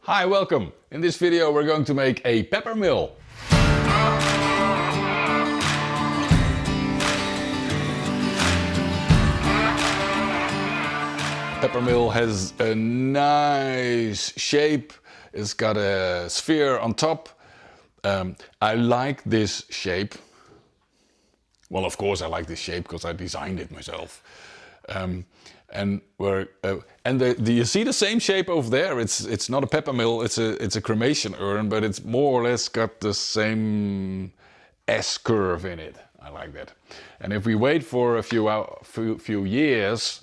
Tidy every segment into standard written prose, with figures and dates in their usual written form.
Hi, welcome! In this video we're going to make a pepper mill. Pepper mill has a nice shape. It's got a sphere on top. I like this shape. Well, of course I like this shape because I designed it myself. Do you see the same shape over there? It's not a pepper mill, it's a cremation urn, but it's more or less got the same S curve in it. I like that. And if we wait for a few years,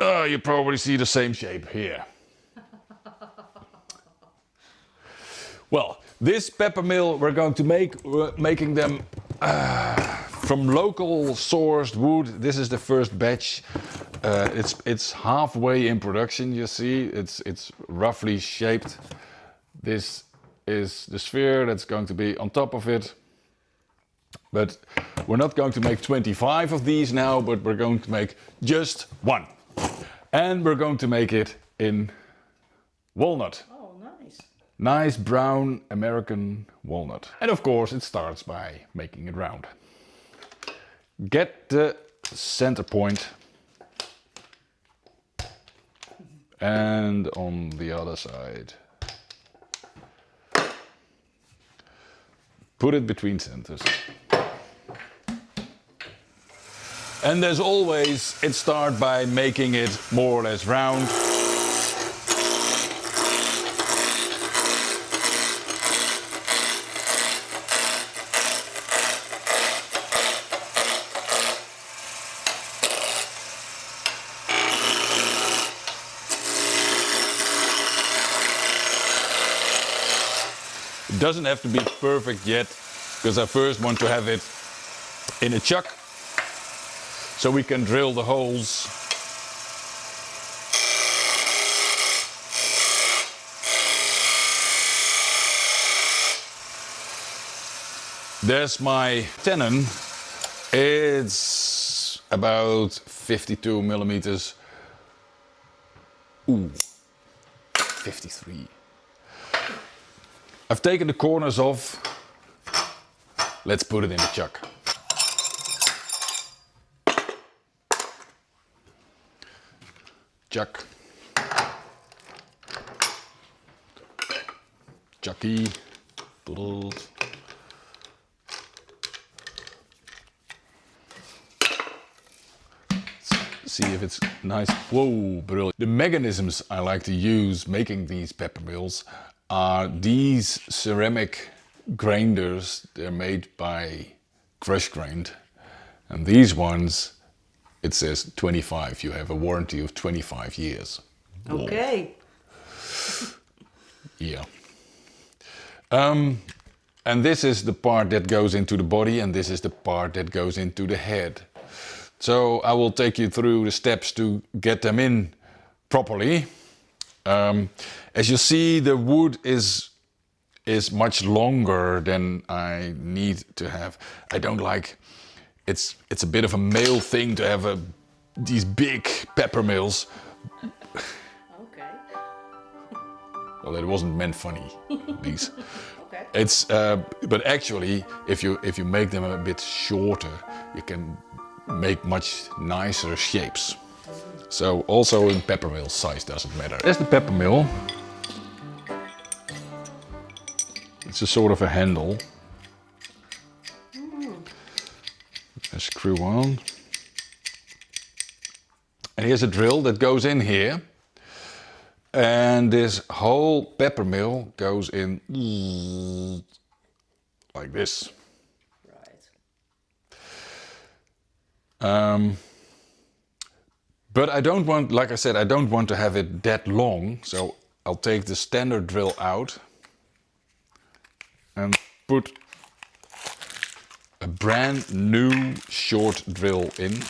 you probably see the same shape here. Well, this pepper mill we're going to we're making them from local sourced wood. This is the first batch. It's halfway in production, you see. It's roughly shaped. This is the sphere that's going to be on top of it. But we're not going to make 25 of these now, but we're going to make just one. And we're going to make it in walnut. Oh, nice. Nice brown American walnut. And of course it starts by making it round. Get the center point. And on the other side. Put it between centers. And as always, it starts by making it more or less round. It doesn't have to be perfect yet, because I first want to have it in a chuck, so we can drill the holes. There's my tenon. It's about 52 millimeters. Ooh, 53. I've taken the corners off. Let's put it in the chuck. Chuck. Chucky. See if it's nice. Whoa, brilliant. The mechanisms I like to use making these pepper mills are these ceramic grinders. They're made by Crushgrind. And these ones, it says 25. You have a warranty of 25 years. Okay. Yeah. And this is the part that goes into the body, and this is the part that goes into the head. So I will take you through the steps to get them in properly. As you see, the wood is much longer than I need to have. I don't like, it's a bit of a male thing to have these big pepper mills. Okay. Well, it wasn't meant funny, these. Okay. It's, but actually, if you make them a bit shorter, you can make much nicer shapes. So also in pepper mill, size doesn't matter. There's the pepper mill. It's a sort of a handle. A screw on. And here's a drill that goes in here. And this whole pepper mill goes in like this. Right. But I don't want, like I said, I don't want to have it that long. So I'll take the standard drill out and put a brand new short drill in.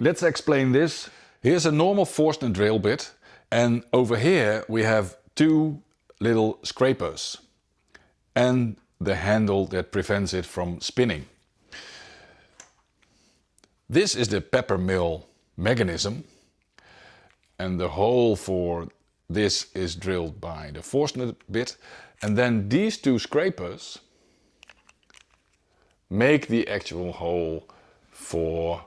Let's explain this. Here's a normal Forstner drill bit, and over here we have two little scrapers. And the handle that prevents it from spinning. This is the peppermill mechanism, and the hole for this is drilled by the Forstner bit, and then these two scrapers make the actual hole for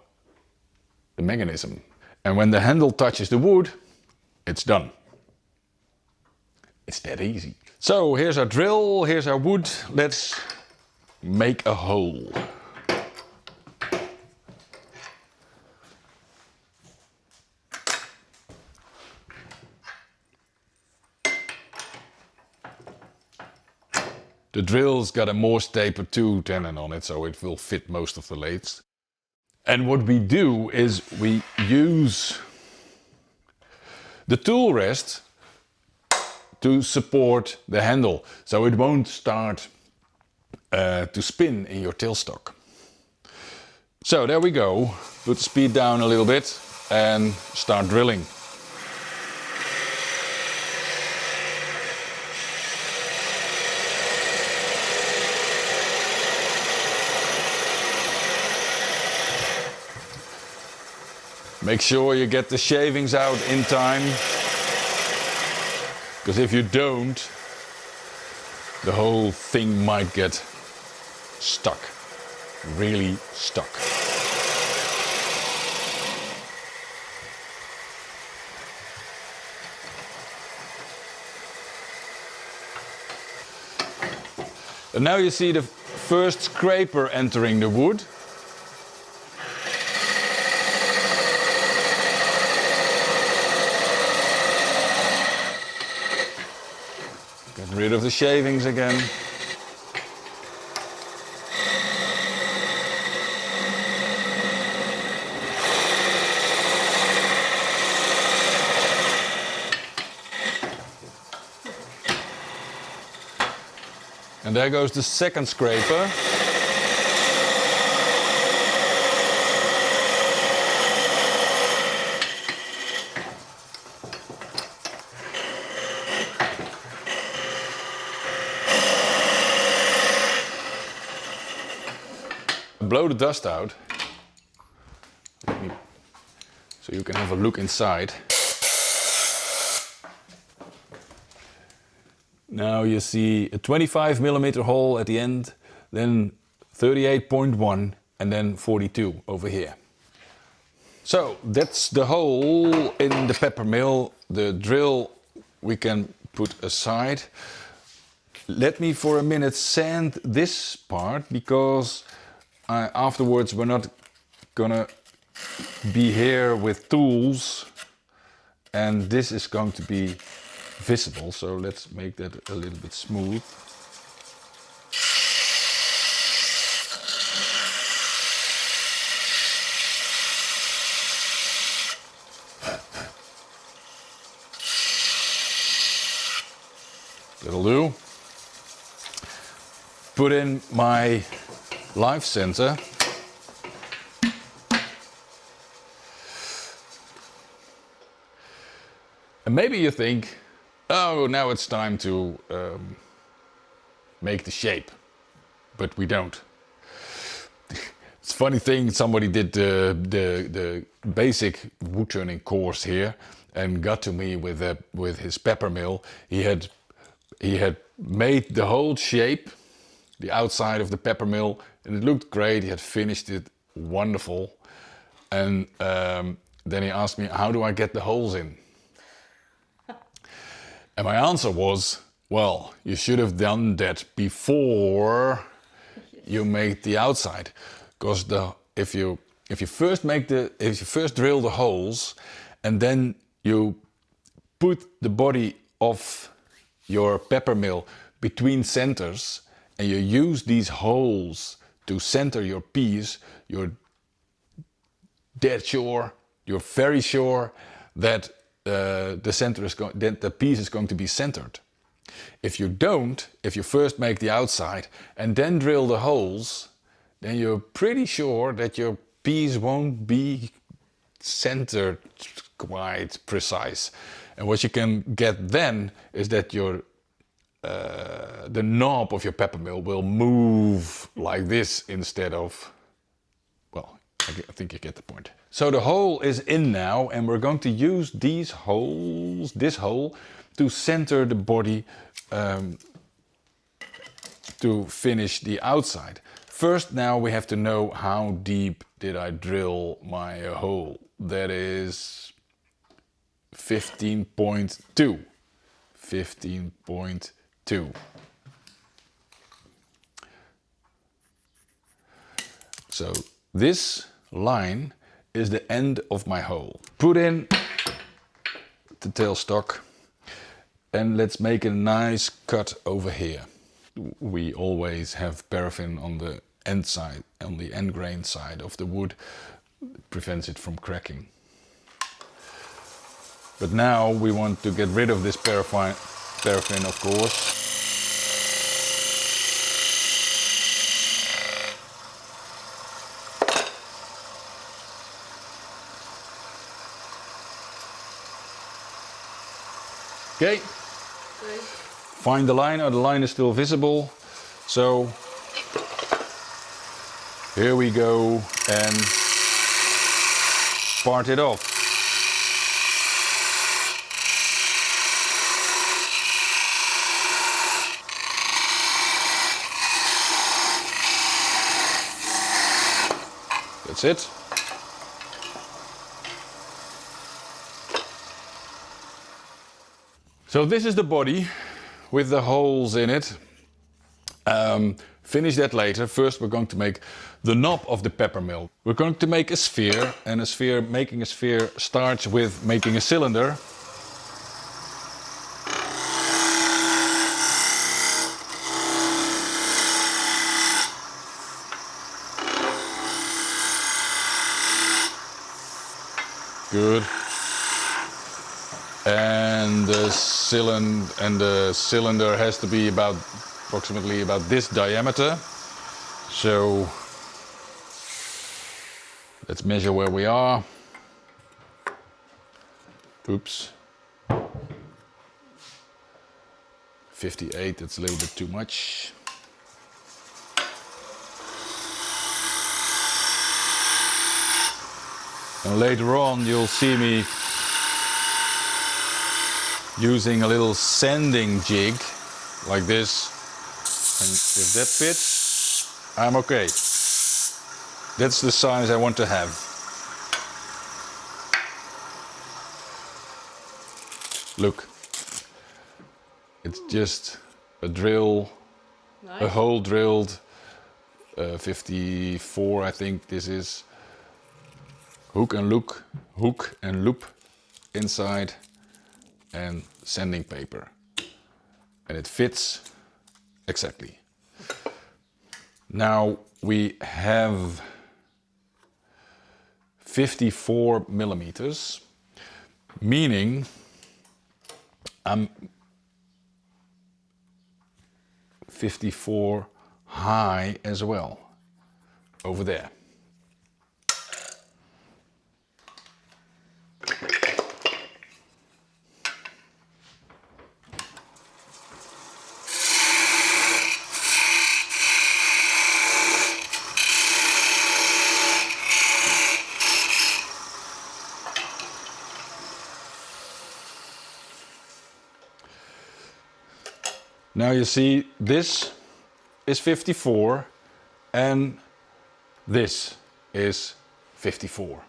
the mechanism. And when the handle touches the wood, it's done. It's that easy. So here's our drill, here's our wood. Let's make a hole. The drill's got a Morse taper 2 tenon on it, so it will fit most of the lathes. And what we do is we use the tool rest to support the handle, so it won't start to spin in your tailstock. So there we go. Put the speed down a little bit and start drilling. Make sure you get the shavings out in time, because if you don't, the whole thing might get stuck, really stuck. And now you see the first scraper entering the wood. Get rid of the shavings again. And there goes the second scraper. Blow the dust out, so you can have a look inside. Now you see a 25mm hole at the end, then 38.1 and then 42 over here. So that's the hole in the peppermill. The drill we can put aside. Let me for a minute sand this part, because afterwards we're not gonna be here with tools and this is going to be visible, so let's make that a little bit smooth. That'll do. Put in my live center. And maybe you think, oh, now it's time to make the shape, but we don't. It's a funny thing, somebody did the basic wood turning course here and got to me with his peppermill. He had made the whole shape, the outside of the peppermill, and it looked great. He had finished it wonderful. And then he asked me, how do I get the holes in? And my answer was, well, you should have done that before you made the outside. Because if you first drill the holes and then you put the body of your peppermill between centers and you use these holes to center your piece, you're dead sure, you're very sure that the piece is going to be centered. If you don't, if you first make the outside and then drill the holes, then you're pretty sure that your piece won't be centered quite precise. And what you can get then is that your the knob of your peppermill will move like this instead of, well, I think you get the point. So the hole is in now, and we're going to use these holes, this hole, to center the body to finish the outside. First, now we have to know how deep did I drill my hole. That is 15.2. 15.2. So this line is the end of my hole. Put in the tailstock and let's make a nice cut over here. We always have paraffin on the end side, on the end grain side of the wood. It prevents it from cracking. But now we want to get rid of this paraffin, of course. Okay. Find the line. Oh, the line is still visible. So here we go and part it off. That's it. So this is the body with the holes in it. Finish that later. First we're going to make the knob of the peppermill. We're going to make a sphere, and making a sphere starts with making a cylinder. Good. And the cylinder has to be approximately about this diameter. So let's measure where we are. Oops. 58, that's a little bit too much. And later on you'll see me using a little sanding jig like this, and if that fits, I'm okay. That's the size I want to have. Look, it's just a drill, Nice. a hole drilled, 54 I think this is, hook and loop inside, and sanding paper, and it fits exactly. Now we have 54 millimeters, meaning I'm 54 high as well, over there. Now you see this is 54 and this is 54.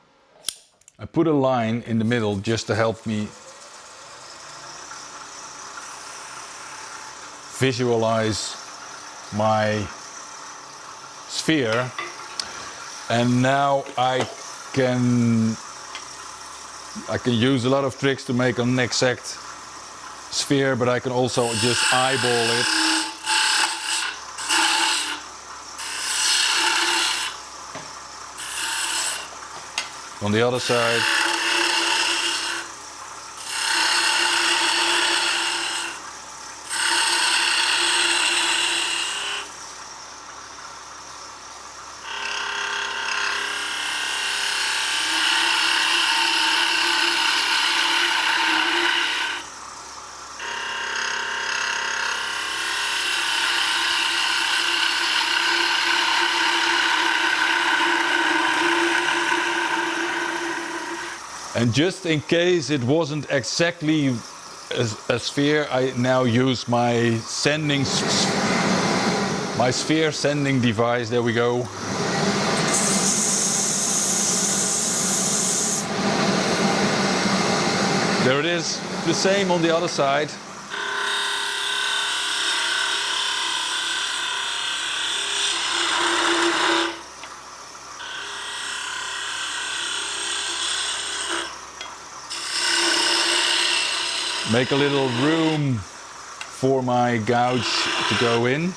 I put a line in the middle just to help me visualize my sphere, and now I can use a lot of tricks to make an exact sphere, but I can also just eyeball it. On the other side. And just in case it wasn't exactly a sphere, I now use my sphere sending device. There we go. There it is. The same on the other side. Make a little room for my gouge to go in.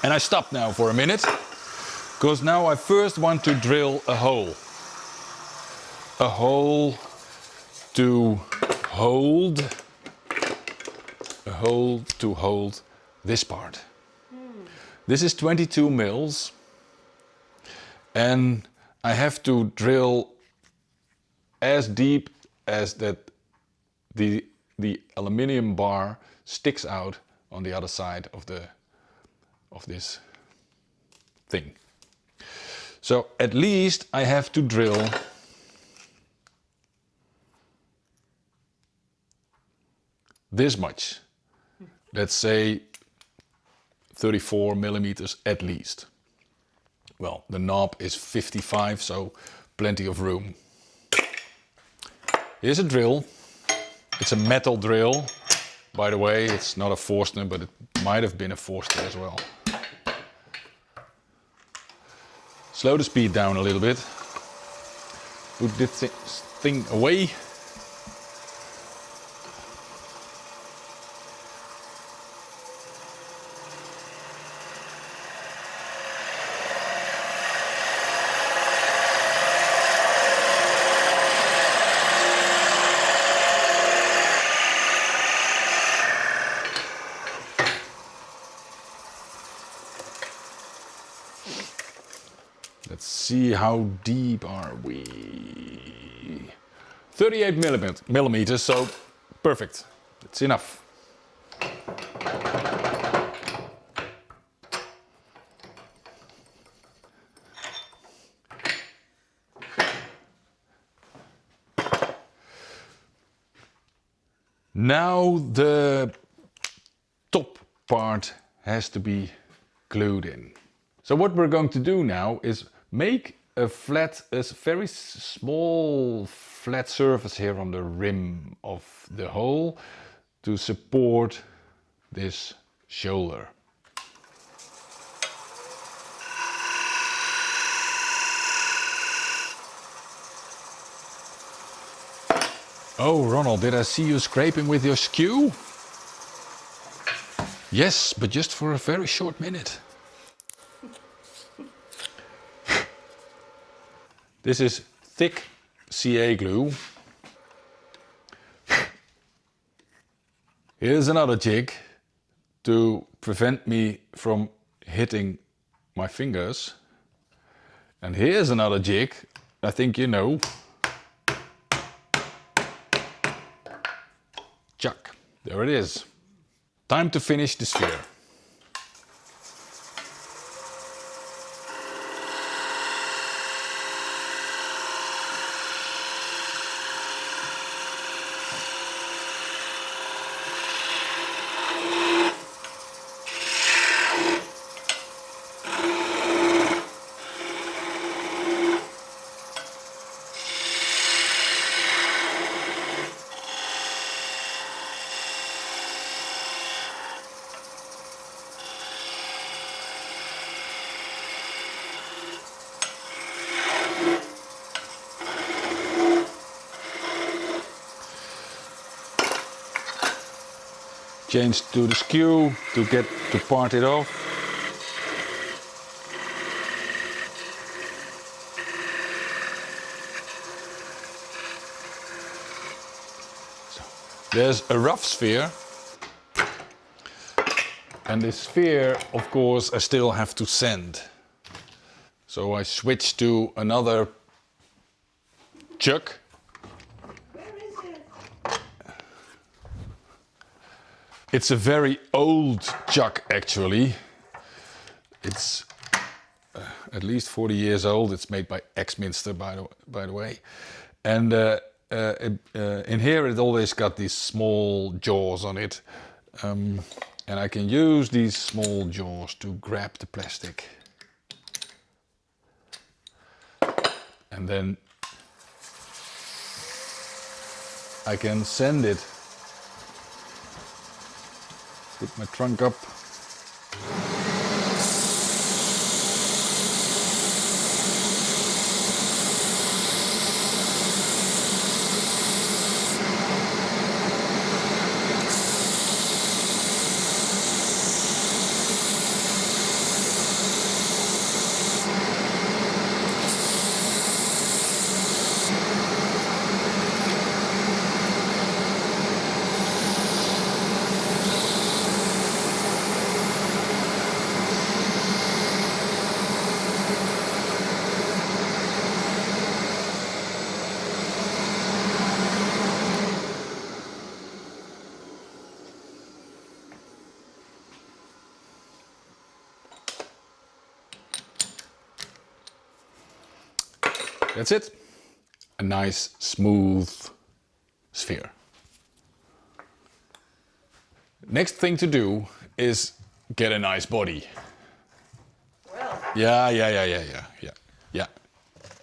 And I stop now for a minute, because now I first want to drill a hole. A hole to hold this part. This is 22 mils, and I have to drill as deep as that the aluminium bar sticks out on the other side of this thing. So at least I have to drill this much. Let's say 34 millimeters at least. Well, the knob is 55, so plenty of room. Here's a drill. It's a metal drill. By the way, it's not a Forstner, but it might have been a Forstner as well. Slow the speed down a little bit. Put this thing away. Let's see, how deep are we? 38 millimeters, so perfect. It's enough. Now the top part has to be glued in. So what we're going to do now is make a very small flat surface here on the rim of the hole to support this shoulder. Oh, Ronald, did I see you scraping with your skew? Yes, but just for a very short minute. This is thick CA glue. Here's another jig to prevent me from hitting my fingers. And here's another jig, I think you know. Chuck, there it is. Time to finish the sphere. Change to the skew to part it off. So, there's a rough sphere, and this sphere, of course, I still have to sand. So I switch to another chuck. It's a very old chuck, actually. It's at least 40 years old. It's made by Axminster, by the way. And in here it always got these small jaws on it. And I can use these small jaws to grab the plastic. And then I can send it. Put my trunk up. That's it. A nice smooth sphere. Next thing to do is get a nice body. Well. Yeah.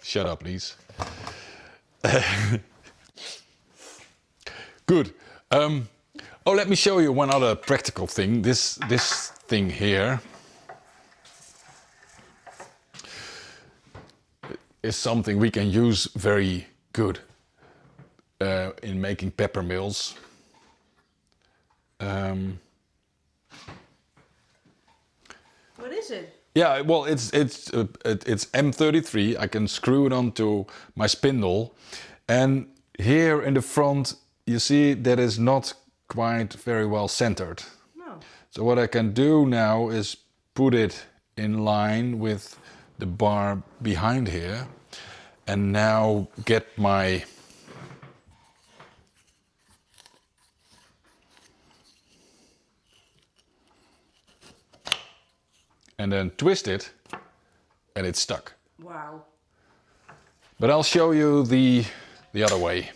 Shut up, please. Good. Let me show you one other practical thing. This thing here is something we can use very good in making peppermills. What is it? Yeah, well, it's M33. I can screw it onto my spindle, and here in the front, you see that is not quite very well centered. No. So what I can do now is put it in line with the bar behind here, and now get my and then twist it, and it's stuck. Wow. But I'll show you the other way.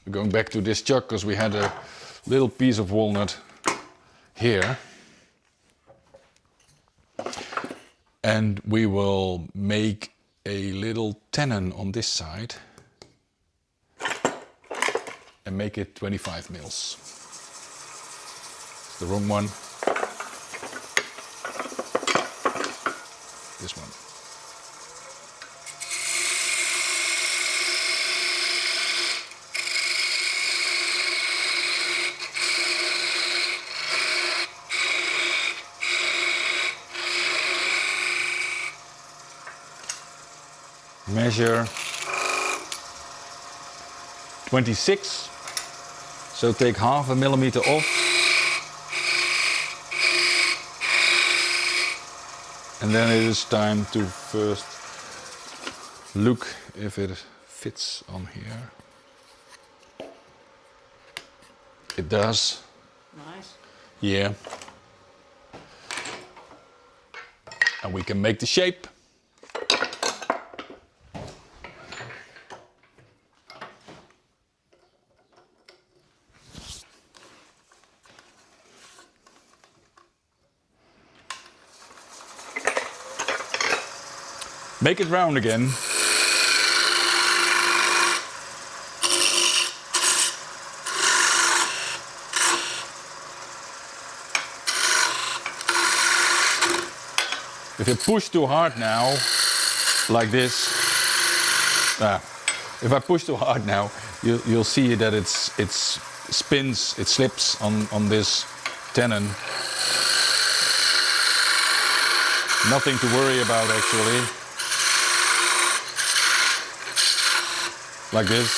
We're going back to this jug because we had a little piece of walnut here. And we will make a little tenon on this side and make it 25 mils. It's the wrong one. This one. Measure 26, so take half a millimeter off, and then it is time to first look if it fits on here. It does. Nice. Yeah. And we can make the shape. Make it round again. If you push too hard now, like this, if I push too hard now, you'll see that it spins, it slips on this tenon. Nothing to worry about actually. Like this.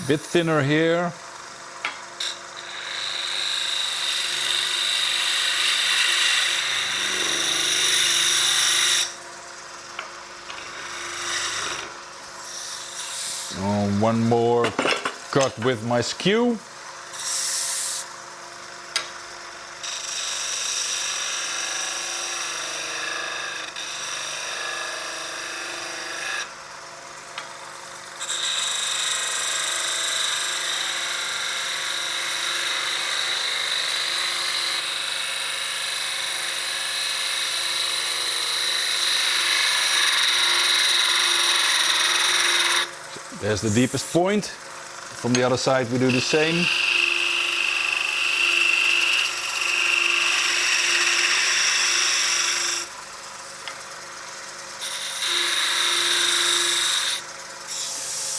Bit thinner here. One more cut with my skew. There's the deepest point. From the other side we do the same.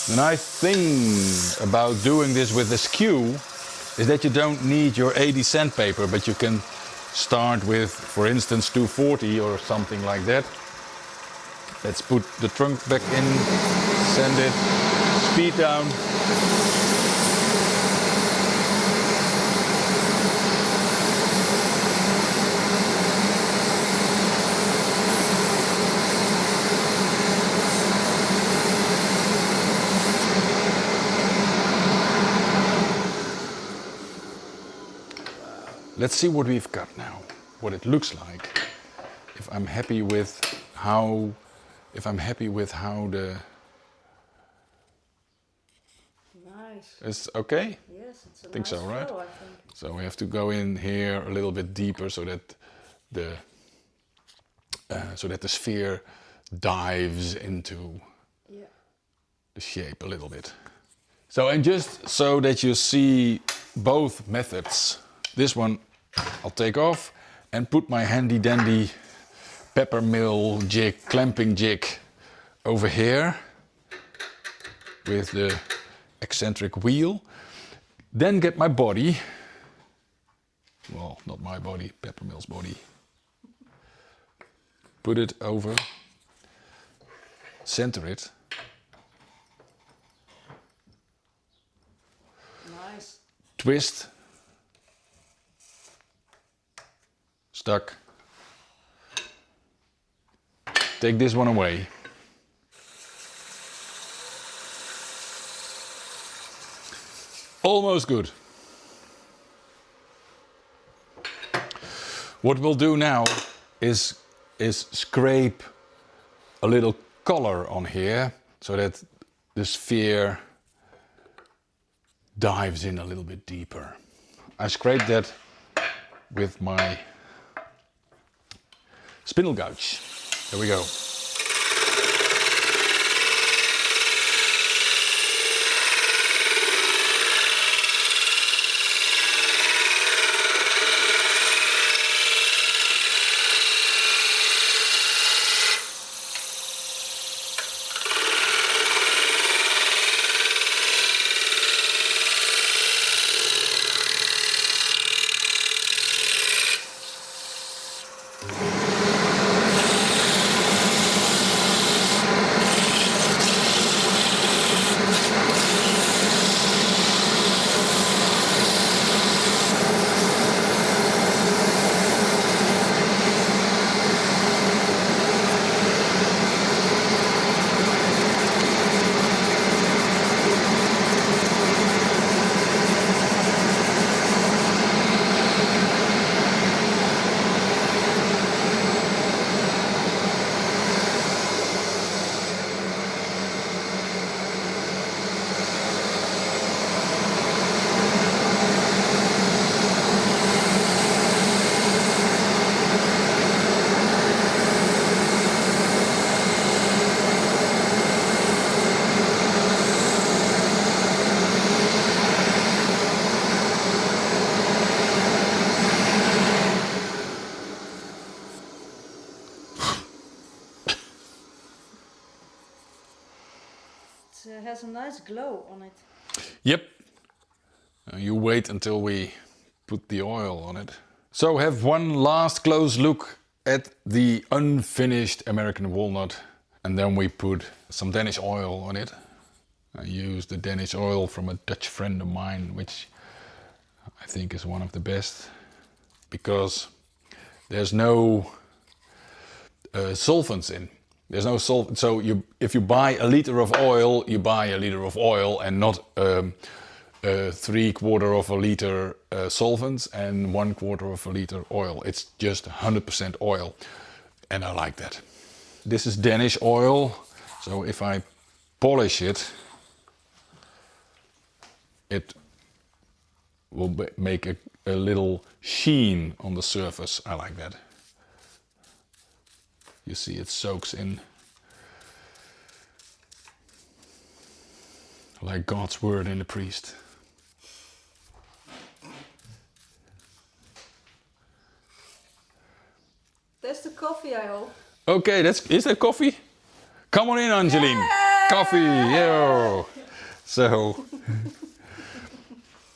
The nice thing about doing this with the skew is that you don't need your 80 sandpaper, but you can start with, for instance, 240 or something like that. Let's put the trunk back in, sand it, speed down. Let's see what we've got now, what it looks like. If I'm happy with how the... Nice. It's okay? Yes, it's a Think nice so, right? flow, I think. So we have to go in here a little bit deeper so that the sphere dives into the shape a little bit. So, and just so that you see both methods, this one I'll take off and put my handy dandy peppermill jig, clamping jig over here with the eccentric wheel. Then get my body, well, not my body, peppermill's body. Put it over, center it. Nice. Twist. Stuck. Take this one away. Almost good. What we'll do now is scrape a little color on here so that the sphere dives in a little bit deeper. I scrape that with my spindle gouge. There we go. It has a nice glow on it. Yep. You wait until we put the oil on it. So have one last close look at the unfinished American walnut, and then we put some Danish oil on it. I used the Danish oil from a Dutch friend of mine, which I think is one of the best, because there's no solvents in. There's no solvent, so if you buy a liter of oil, you buy a liter of oil and not 3/4 of a liter solvents and 1/4 of a liter oil. It's just 100% oil, and I like that. This is Danish oil, so if I polish it, it will make a little sheen on the surface. I like that. You see it soaks in. Like God's word in the priest. There's the coffee, I hope. Okay, is that coffee? Come on in, Angeline. Yay! Coffee, yo. So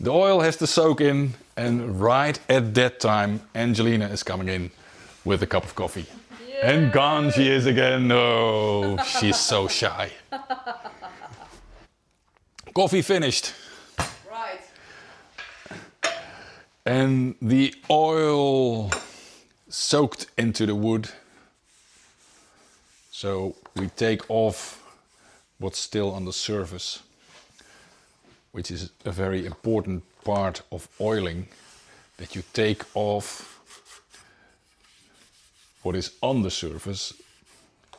the oil has to soak in, and right at that time, Angelina is coming in with a cup of coffee. Yay! And gone she is again. Oh, she's so shy. Coffee finished. Right. And the oil soaked into the wood. So we take off what's still on the surface, which is a very important part of oiling, that you take off what is on the surface,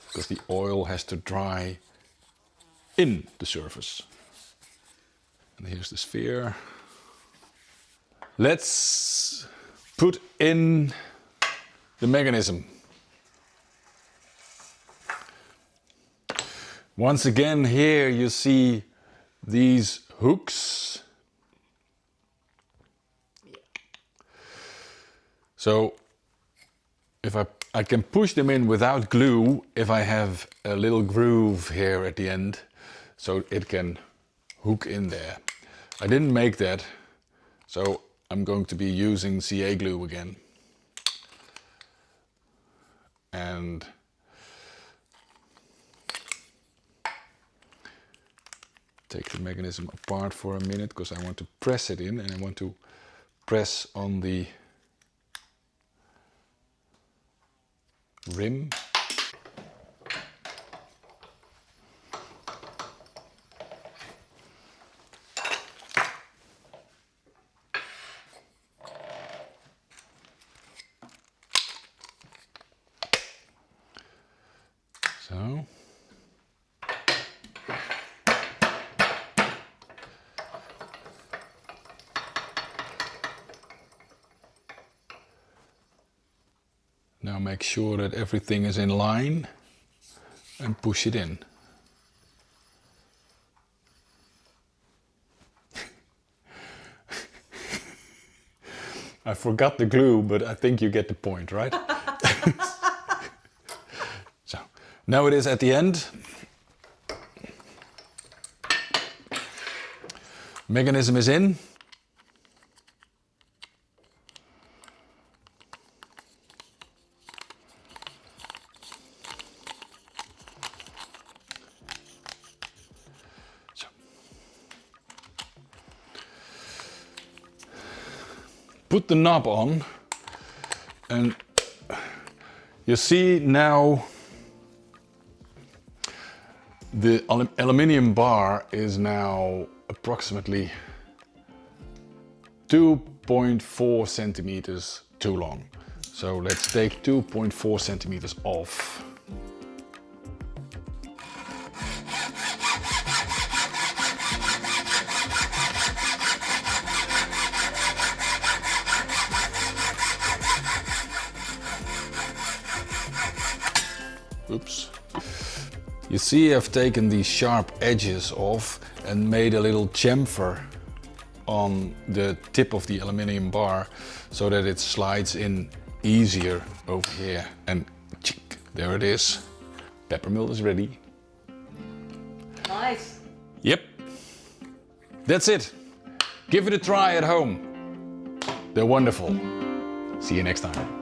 because the oil has to dry in the surface. And here's the sphere. Let's put in the mechanism. Once again, here you see these hooks. So if I can push them in without glue if I have a little groove here at the end, so it can hook in there. I didn't make that, so I'm going to be using CA glue again. And take the mechanism apart for a minute, because I want to press it in, and I want to press on the rim. So. Now make sure that everything is in line and push it in. I forgot the glue, but I think you get the point, right? So, now it is at the end. Mechanism is in. Put the knob on, and you see now the aluminium bar is now approximately 2.4 centimeters too long. So let's take 2.4 centimeters off. Oops. You see, I've taken these sharp edges off and made a little chamfer on the tip of the aluminium bar so that it slides in easier over here. And there it is. Peppermill is ready. Nice. Yep. That's it. Give it a try at home. They're wonderful. See you next time.